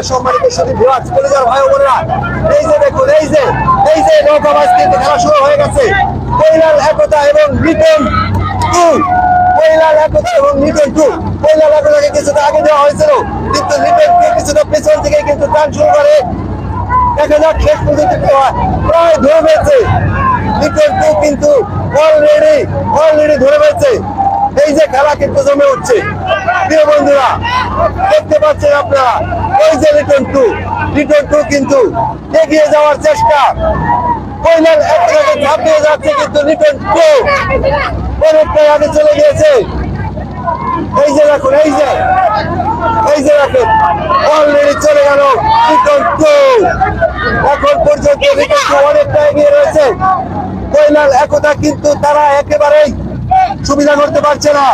সম্মানিত সুধী ভিউয়ার্স কলিজার ভাই বোনেরা, এই যে দেখুন, এই যে নৌকাবাজ কিন্তু খেলা শুরু হয়ে গেছে। কৈলাল একতা এবং লিটন টু, কৈলাল একতা এবং লিটন টু। কৈলাল একতাকে কিছুটা আগে দেওয়া হয়েছিল, কিন্তু লিটনকে কিছুটা পেছন থেকে কিন্তু টান শুরু করে। দেখা যাক শেষ পর্যন্ত প্রায় ধরে ফেলছে লিটন টু, কিন্তু অলরেডি ধরে ফেলছে। এই যে খেলা কিন্তু জমে উঠছে প্রিয় বন্ধুরা, দেখতে পাচ্ছেন আপনারা। এই যে লিটন টু কিন্তু এগিয়ে যাওয়ার চেষ্টা, কৈলাল একটাকে ঝাঁপিয়ে যাচ্ছে, কিন্তু লিটন টু অনেকটাই আগে চলে গিয়েছে। এই যে দেখুন, এই যে দেখুন, অলরেডি চলে গেল লিটন টু। এখন পর্যন্ত লিটন টু অনেকটা এগিয়ে রয়েছে। কৈলাল একতা কিন্তু তারা একেবারেই সুবিধা করতে পারছে না।